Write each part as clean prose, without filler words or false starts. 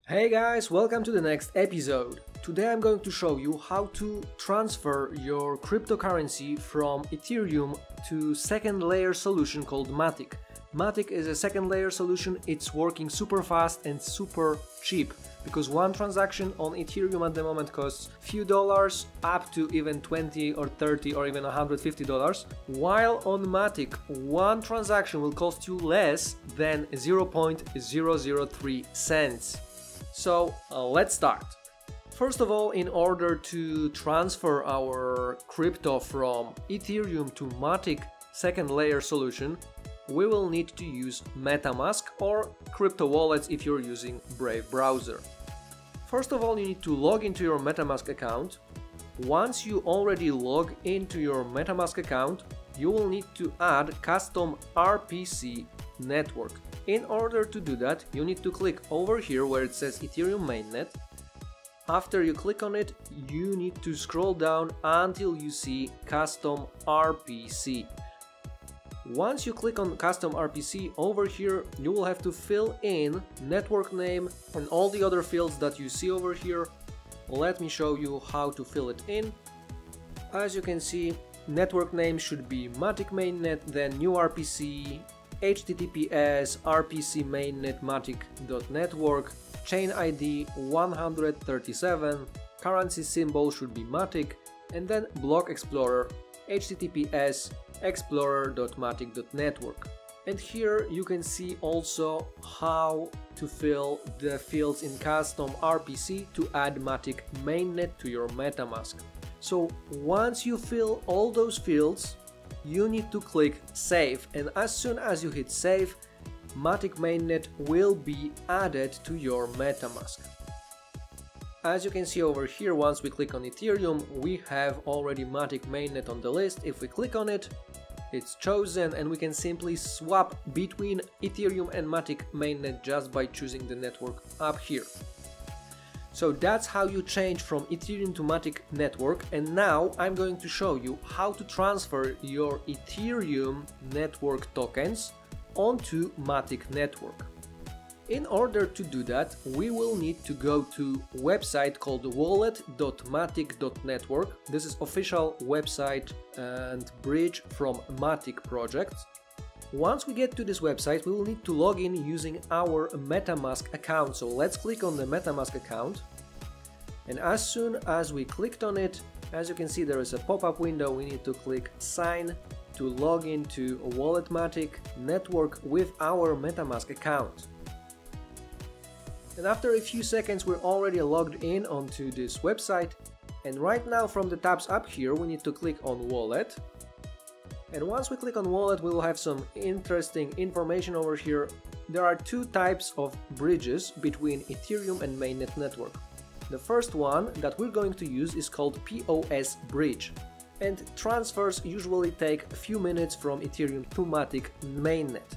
Hey guys, welcome to the next episode. Today I'm going to show you how to transfer your cryptocurrency from Ethereum to second layer solution called Matic. Matic is a second layer solution. It's working super fast and super cheap because one transaction on Ethereum at the moment costs few dollars up to even 20 or 30 or even $150, while on Matic one transaction will cost you less than 0.003 cents. So let's start. First of all, in order to transfer our crypto from Ethereum to Matic second layer solution, we will need to use MetaMask or crypto wallets if you're using Brave browser. First of all, you need to log into your MetaMask account. Once you already log into your MetaMask account, you will need to add custom RPC network. In order to do that, you need to click over here where it says Ethereum Mainnet. After you click on it, you need to scroll down until you see Custom RPC. Once you click on Custom RPC, over here you will have to fill in network name and all the other fields that you see over here. Let me show you how to fill it in. As you can see, network name should be Matic Mainnet, then new RPC, HTTPS RPC mainnet matic.network, chain ID 137, currency symbol should be Matic, and then block explorer HTTPS explorer.matic.network. And here you can see also how to fill the fields in custom RPC to add Matic Mainnet to your MetaMask. So once you fill all those fields, you need to click save, and as soon as you hit save, Matic Mainnet will be added to your MetaMask. As you can see over here, once we click on Ethereum, we have already Matic Mainnet on the list. If we click on it, it's chosen and we can simply swap between Ethereum and Matic Mainnet just by choosing the network up here. So that's how you change from Ethereum to Matic network, and now I'm going to show you how to transfer your Ethereum network tokens onto Matic network. In order to do that, we will need to go to a website called wallet.matic.network. This is official website and bridge from Matic project. Once we get to this website, we will need to log in using our MetaMask account. So let's click on the MetaMask account. And as soon as we clicked on it, as you can see, there is a pop-up window. We need to click sign to log into Wallet.Matic network with our MetaMask account. And after a few seconds, we're already logged in onto this website. And right now from the tabs up here, we need to click on Wallet. And once we click on Wallet, we will have some interesting information over here. There are two types of bridges between Ethereum and Mainnet network. The first one that we're going to use is called POS bridge, and transfers usually take a few minutes from Ethereum to Matic Mainnet.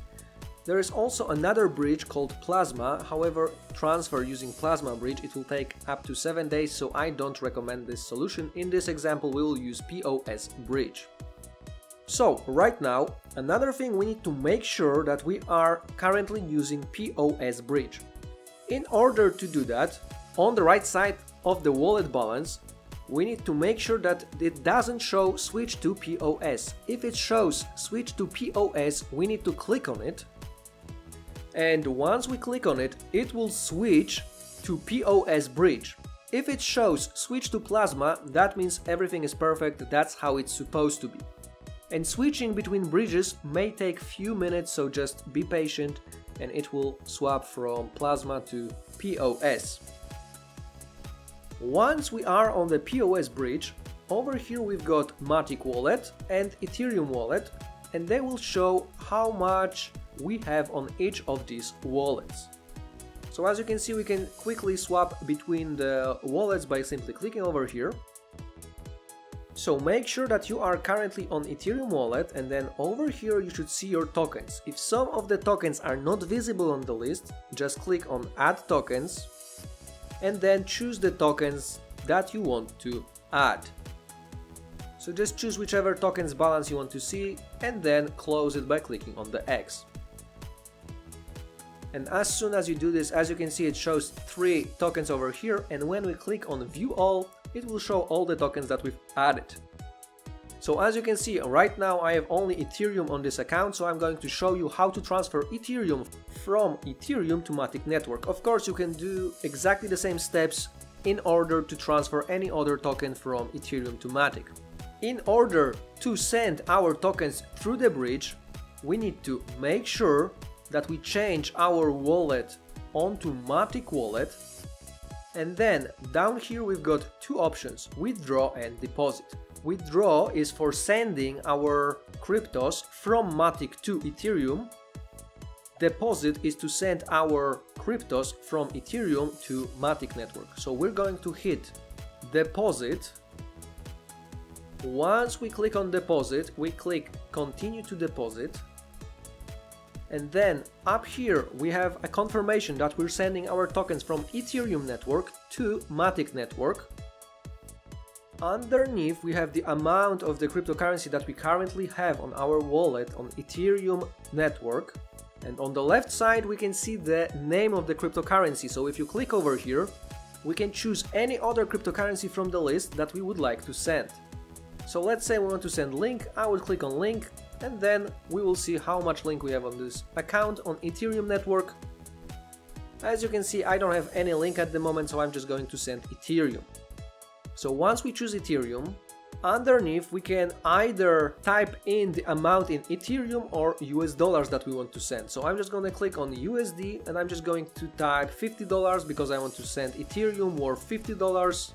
There is also another bridge called Plasma. However, transfer using Plasma bridge, it will take up to 7 days, so I don't recommend this solution. In this example, we will use POS bridge. So right now, another thing, we need to make sure that we are currently using POS bridge. In order to do that, on the right side of the wallet balance, we need to make sure that it doesn't show switch to POS. If it shows switch to POS, we need to click on it. And once we click on it, it will switch to POS bridge. If it shows switch to Plasma, that means everything is perfect. That's how it's supposed to be. And switching between bridges may take few minutes, so just be patient and it will swap from Plasma to POS. Once we are on the POS bridge, over here we've got Matic wallet and Ethereum wallet, and they will show how much we have on each of these wallets. So as you can see, we can quickly swap between the wallets by simply clicking over here. So make sure that you are currently on Ethereum wallet, and then over here you should see your tokens. If some of the tokens are not visible on the list, just click on add tokens and then choose the tokens that you want to add. So just choose whichever tokens balance you want to see and then close it by clicking on the X. And as soon as you do this, as you can see, it shows 3 tokens over here, and when we click on view all, it will show all the tokens that we've added. So as you can see, right now I have only Ethereum on this account, so I'm going to show you how to transfer Ethereum from Ethereum to Matic network. Of course, you can do exactly the same steps in order to transfer any other token from Ethereum to Matic. In order to send our tokens through the bridge, we need to make sure that we change our wallet onto Matic wallet, and then down here we've got 2 options, withdraw and deposit. Withdraw is for sending our cryptos from Matic to Ethereum. Deposit is to send our cryptos from Ethereum to Matic network. So we're going to hit deposit. Once we click on deposit, we click continue to deposit. And then up here we have a confirmation that we're sending our tokens from Ethereum network to Matic network. Underneath we have the amount of the cryptocurrency that we currently have on our wallet on Ethereum network, and on the left side we can see the name of the cryptocurrency. So if you click over here, we can choose any other cryptocurrency from the list that we would like to send. So let's say we want to send link, I will click on link, and then we will see how much link we have on this account on Ethereum network. As you can see, I don't have any link at the moment, so I'm just going to send Ethereum. So once we choose Ethereum, underneath we can either type in the amount in Ethereum or US dollars that we want to send. So I'm just going to click on USD and I'm just going to type $50 because I want to send Ethereum worth $50.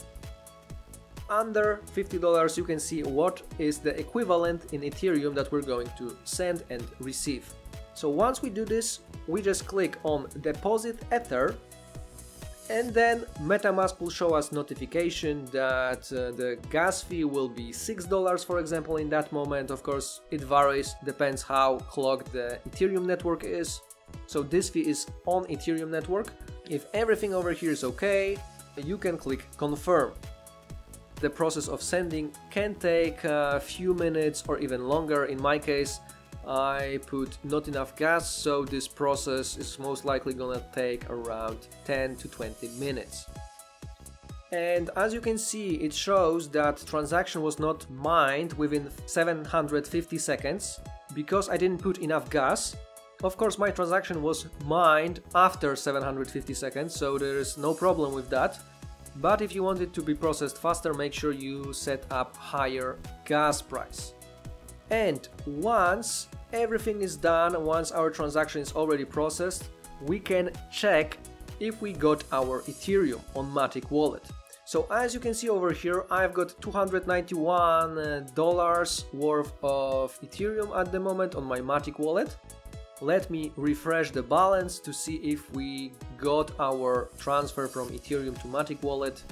Under $50 you can see what is the equivalent in Ethereum that we're going to send and receive. So once we do this, we just click on deposit Ether, and then MetaMask will show us notification that the gas fee will be $6, for example, in that moment. Of course, it varies, depends how clogged the Ethereum network is. So this fee is on Ethereum network. If everything over here is okay, you can click confirm. The process of sending can take a few minutes or even longer. In my case, I put not enough gas, so this process is most likely gonna take around 10 to 20 minutes. And as you can see, it shows that transaction was not mined within 750 seconds because I didn't put enough gas. Of course, my transaction was mined after 750 seconds, so there is no problem with that. But if you want it to be processed faster, make sure you set up higher gas price. And once everything is done, once our transaction is already processed, we can check if we got our Ethereum on Matic wallet. So as you can see over here, I've got $291 worth of Ethereum at the moment on my Matic wallet. Let me refresh the balance to see if we got our transfer from Ethereum to Matic wallet.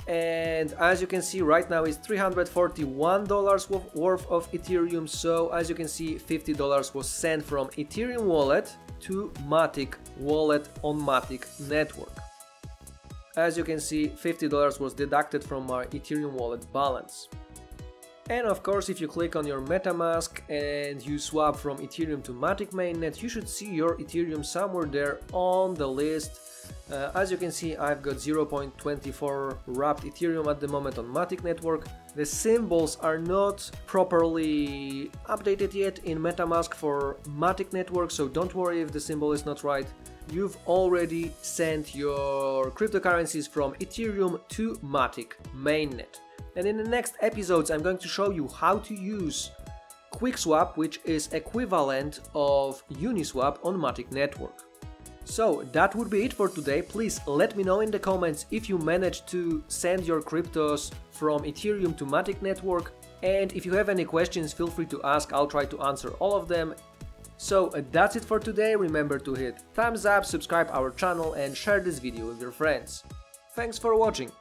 And as you can see, right now it's $341 worth of Ethereum. So as you can see, $50 was sent from Ethereum wallet to Matic wallet on Matic network. As you can see, $50 was deducted from my Ethereum wallet balance. And of course, if you click on your MetaMask and you swap from Ethereum to Matic mainnet, you should see your Ethereum somewhere there on the list. As you can see, I've got 0.24 wrapped Ethereum at the moment on Matic network. The symbols are not properly updated yet in MetaMask for Matic network, so don't worry if the symbol is not right. You've already sent your cryptocurrencies from Ethereum to Matic mainnet. And in the next episodes, I'm going to show you how to use QuickSwap, which is equivalent of Uniswap on Matic network. So that would be it for today. Please let me know in the comments if you managed to send your cryptos from Ethereum to Matic network, and if you have any questions, feel free to ask. I'll try to answer all of them. So that's it for today. Remember to hit thumbs up, subscribe our channel and share this video with your friends. Thanks for watching.